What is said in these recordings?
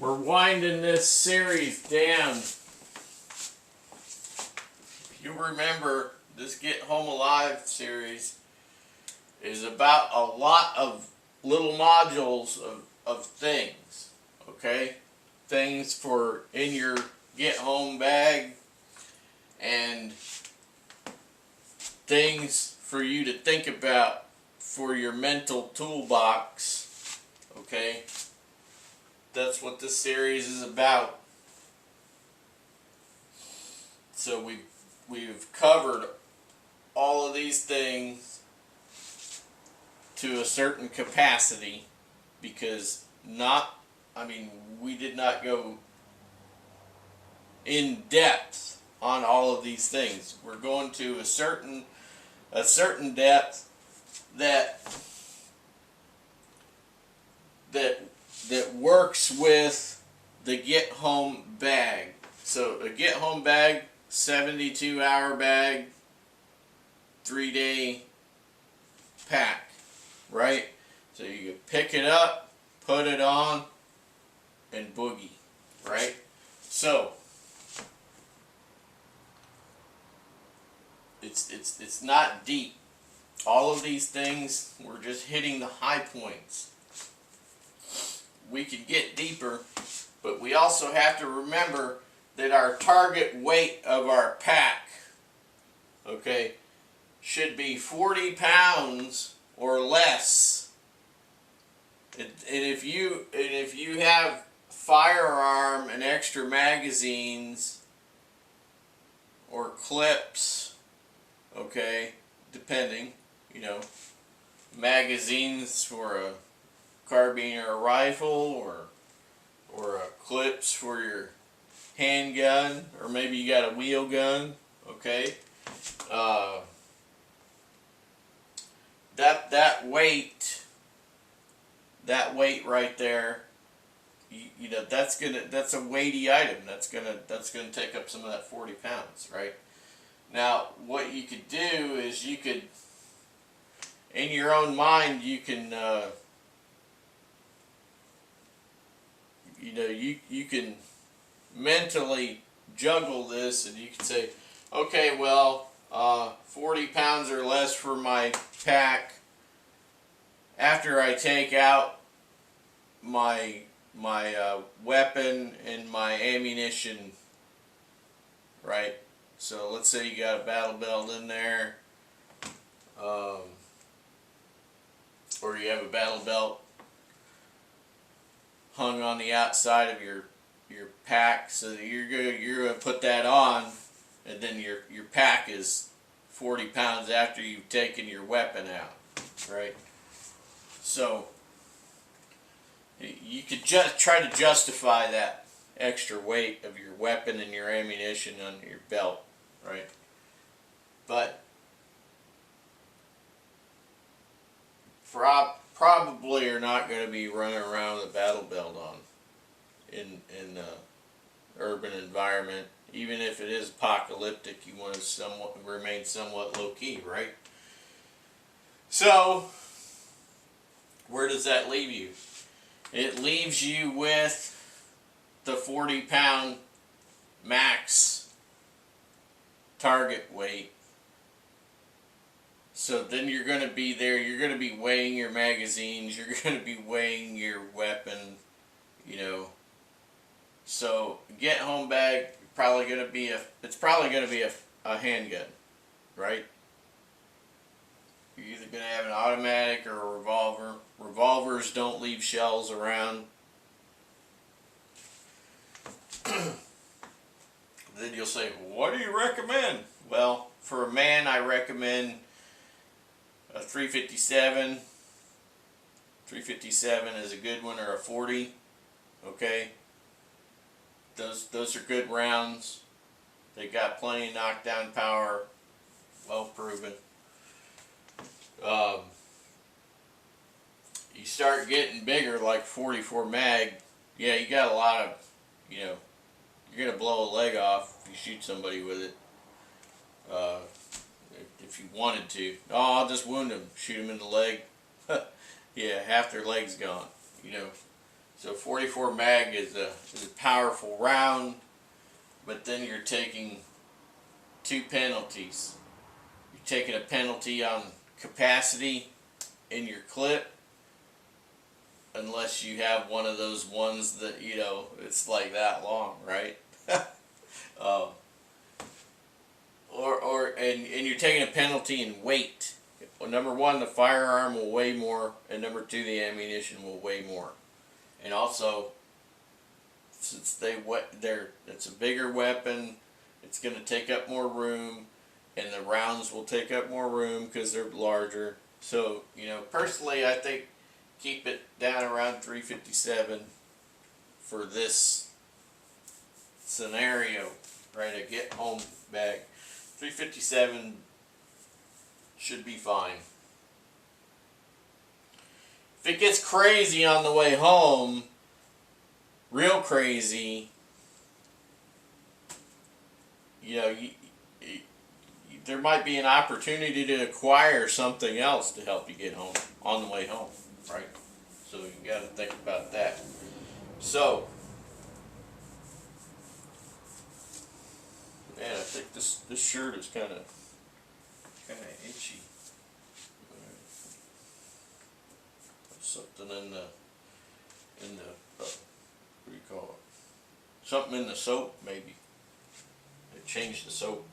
We're winding this series down. If you remember, this Get Home Alive series is about a lot of little modules of things, okay? Things for in your get home bag and things for you to think about for your mental toolbox, okay? That's what this series is about. So we've covered all of these things to a certain capacity, because we did not go in depth on all of these things. We're going to a certain depth that works with the get home bag. So a get home bag, 72-hour bag, 3-day pack, right? So you can pick it up, put it on, and boogie, right? So it's not deep. All of these things, we're just hitting the high points. We could get deeper, but we also have to remember that our target weight of our pack, okay, should be 40 pounds or less. And if you have firearm and extra magazines or clips, okay, depending, magazines for a carbine or a rifle, or clips for your handgun, or maybe you got a wheel gun, okay? That weight right there, that's a weighty item. That's gonna take up some of that 40 pounds, right? Now, what you could do is you could, in your own mind, you can you can mentally juggle this, and you can say, okay, well, 40 pounds or less for my pack. After I take out my weapon and my ammunition, right? So let's say you got a battle belt in there, or you have a battle belt hung on the outside of your pack, so that you're gonna put that on, and then your pack is 40 pounds after you've taken your weapon out, right? So you could just try to justify that extra weight of your weapon and your ammunition on your belt, right? But probably are not going to be running around with a battle belt on in urban environment. Even if it is apocalyptic, you want to remain somewhat low key, right? So where does that leave you? It leaves you with the 40-pound max target weight. So then you're going to be there, you're going to be weighing your magazines, you're going to be weighing your weapon, So get home bag, it's probably going to be a handgun, right? You're either going to have an automatic or a revolver. Revolvers don't leave shells around. Then you'll say, what do you recommend? Well, for a man, I recommend a 357. 357 is a good one, or a 40. Okay, those are good rounds. They got plenty of knockdown power, well proven. You start getting bigger, like 44 mag. Yeah, you got a lot of, you're gonna blow a leg off if you shoot somebody with it. If you wanted to. Oh, I'll just wound them, shoot them in the leg. Yeah, half their leg's gone, So 44 mag is a powerful round, but then you're taking 2 penalties. You're taking a penalty on capacity in your clip, unless you have one of those ones that, you know, it's like that long, right? And you're taking a penalty in weight. Well, number one, the firearm will weigh more, and number two, the ammunition will weigh more. And also, since it's a bigger weapon, it's going to take up more room, and the rounds will take up more room because they're larger. So, you know, personally, I think keep it down around 357 for this scenario, right? A get home bag. 357 should be fine. If it gets crazy on the way home, real crazy, you know, there might be an opportunity to acquire something else to help you get home on the way home, right? So you got to think about that. So, man, I think this shirt is kind of itchy. Something in the what do you call it? Something in the soap, maybe. I changed the soap.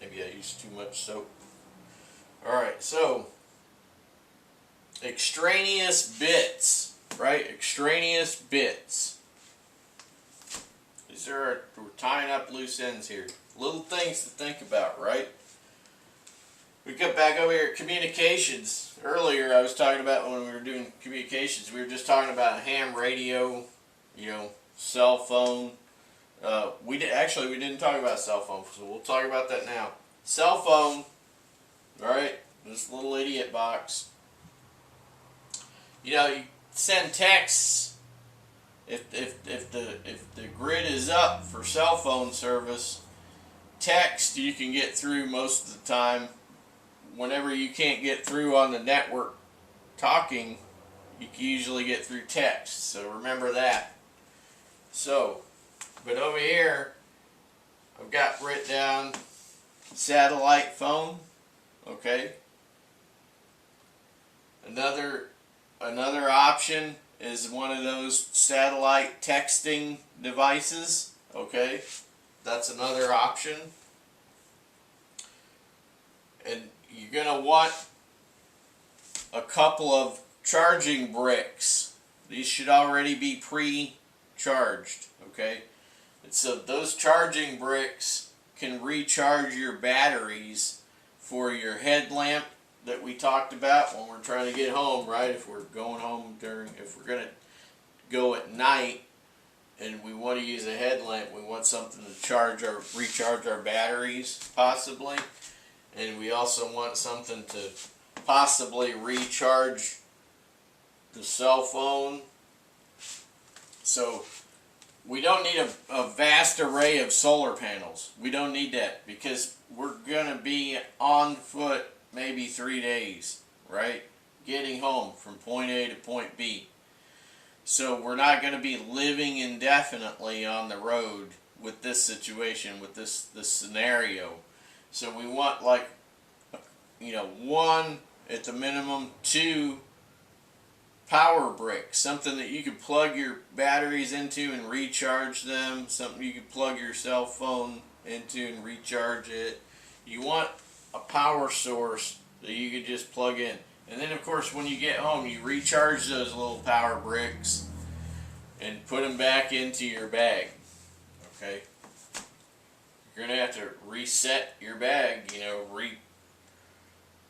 Maybe I used too much soap. Alright, so extraneous bits, right? Extraneous bits. We're tying up loose ends here. Little things to think about, right? We get back over here at communications. Earlier I was talking about when we were doing communications, we were just talking about ham radio, you know, cell phone. We didn't talk about cell phone, so we'll talk about that now. Cell phone, alright, this little idiot box. You know, you send texts if the grid is up for cell phone service. Text you can get through most of the time. Whenever you can't get through on the network talking, you can usually get through text. So remember that. So, but over here, I've got written down satellite phone. Okay. Another option is one of those satellite texting devices. Okay. That's another option. And you're going to want a couple of charging bricks. These should already be pre-charged, okay? And so those charging bricks can recharge your batteries for your headlamp that we talked about when we're trying to get home, right? If we're going home if we're going to go at night and we want to use a headlamp, we want something to recharge our batteries, possibly. And we also want something to possibly recharge the cell phone. So we don't need a vast array of solar panels. We don't need that because we're going to be on foot maybe 3 days, right? Getting home from point A to point B. So we're not going to be living indefinitely on the road with this situation, with this scenario. So we want, like, you know, 1 at the minimum, 2 power bricks, something that you could plug your batteries into and recharge them, something you could plug your cell phone into and recharge it. You want a power source that you could just plug in. And then, of course, when you get home, you recharge those little power bricks and put them back into your bag. Okay? You're going to have to reset your bag, you know,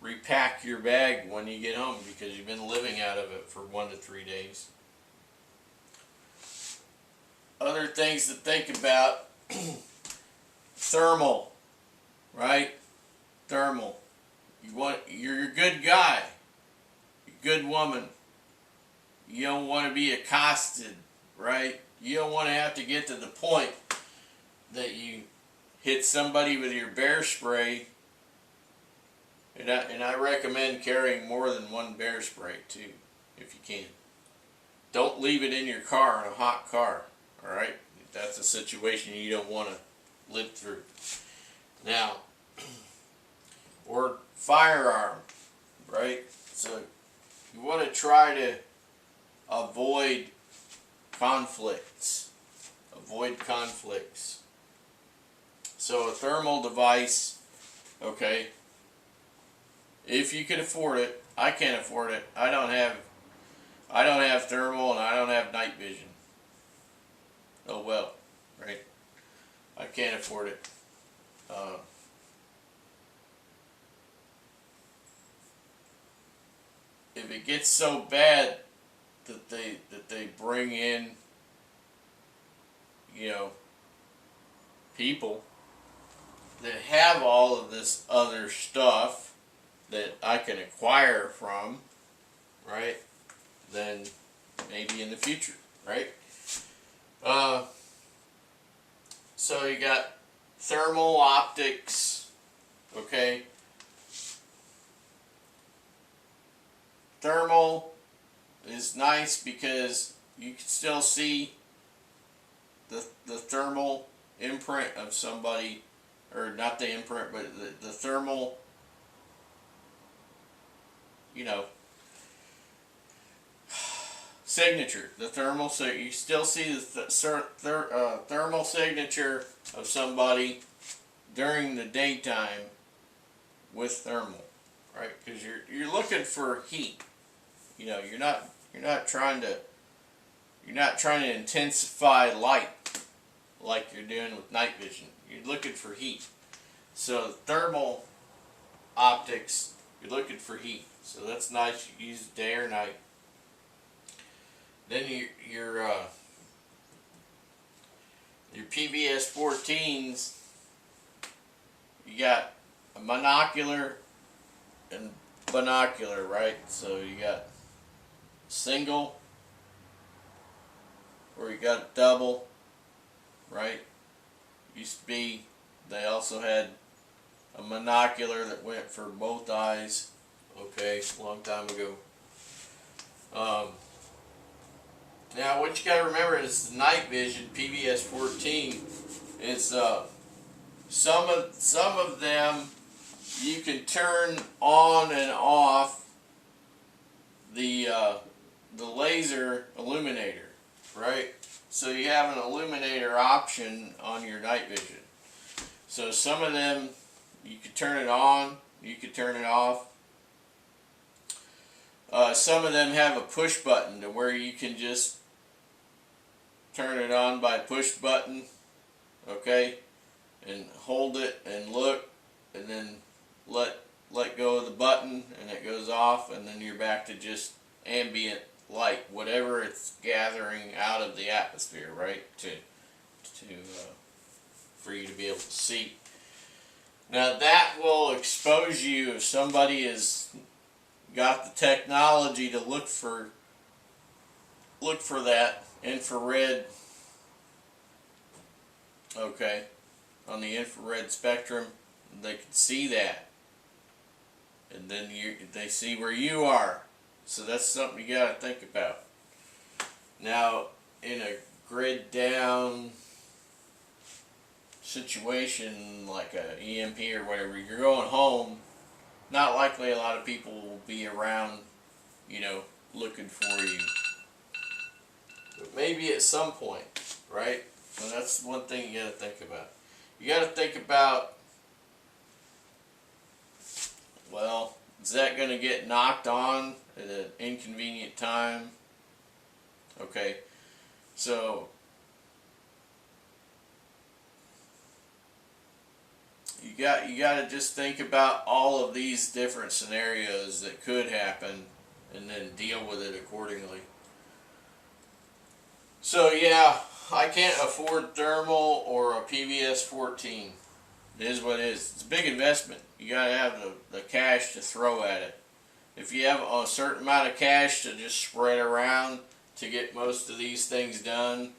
repack your bag when you get home because you've been living out of it for 1 to 3 days. Other things to think about, thermal, right? Thermal. You're a good guy, a good woman. You don't want to be accosted, right? You don't want to have to get to the point that you hit somebody with your bear spray. And I recommend carrying more than 1 bear spray too, if you can. don't leave it in your car in a hot car. All right, that's a situation you don't want to live through. Now, or firearm, right? So you want to try to avoid conflicts. Avoid conflicts. So a thermal device, okay, if you can afford it. I can't afford it. I don't have thermal, and I don't have night vision. Oh well, right? I can't afford it. If it gets so bad that they bring in, you know, people that have all of this other stuff that I can acquire from, right? Then maybe in the future, right? So you got thermal optics, okay? Thermal is nice because you can still see the thermal imprint of somebody, or not the imprint, but the thermal, you know, signature. The thermal, so you still see the thermal signature of somebody during the daytime with thermal, right? Because you're looking for heat. You know, you're not trying to intensify light like you're doing with night vision. You're looking for heat. So thermal optics, you're looking for heat. So that's nice. You use it day or night. Then your PVS 14s, you got a monocular and binocular, right? So you got single, or you got a double, right? Used to be, they also had a monocular that went for both eyes, okay, a long time ago. Now what you got to remember is night vision PVS 14 is some of them you can turn on and off the laser illuminator, right? So you have an illuminator option on your night vision. So some of them you could turn it on, you could turn it off. Some of them have a push button to where you can just turn it on by push button, okay, and hold it and look, and then let go of the button, and it goes off, and then you're back to just ambient light, whatever it's gathering out of the atmosphere, right, for you to be able to see. Now that will expose you if somebody has got the technology to look for that infrared, okay, on the infrared spectrum. They can see that, and then they see where you are. So that's something you got to think about. Now, in a grid down situation like a EMP or whatever, you're going home, not likely a lot of people will be around, you know, looking for you. But maybe at some point, right? So that's one thing you got to think about. You got to think about, well, is that going to get knocked on at an inconvenient time? Okay, so you got to just think about all of these different scenarios that could happen, and then deal with it accordingly. So yeah, I can't afford thermal or a PVS 14. It is what it is. It's a big investment. You got to have the cash to throw at it. If you have a certain amount of cash to just spread around to get most of these things done,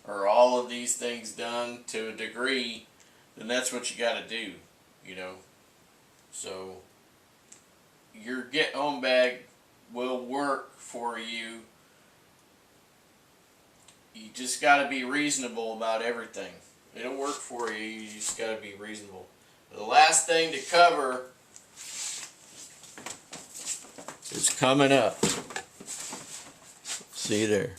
or all of these things done to a degree, then that's what you got to do, you know. So your get home bag will work for you just got to be reasonable about everything. It'll work for you. You just got to be reasonable. The last thing to cover is coming up. See there.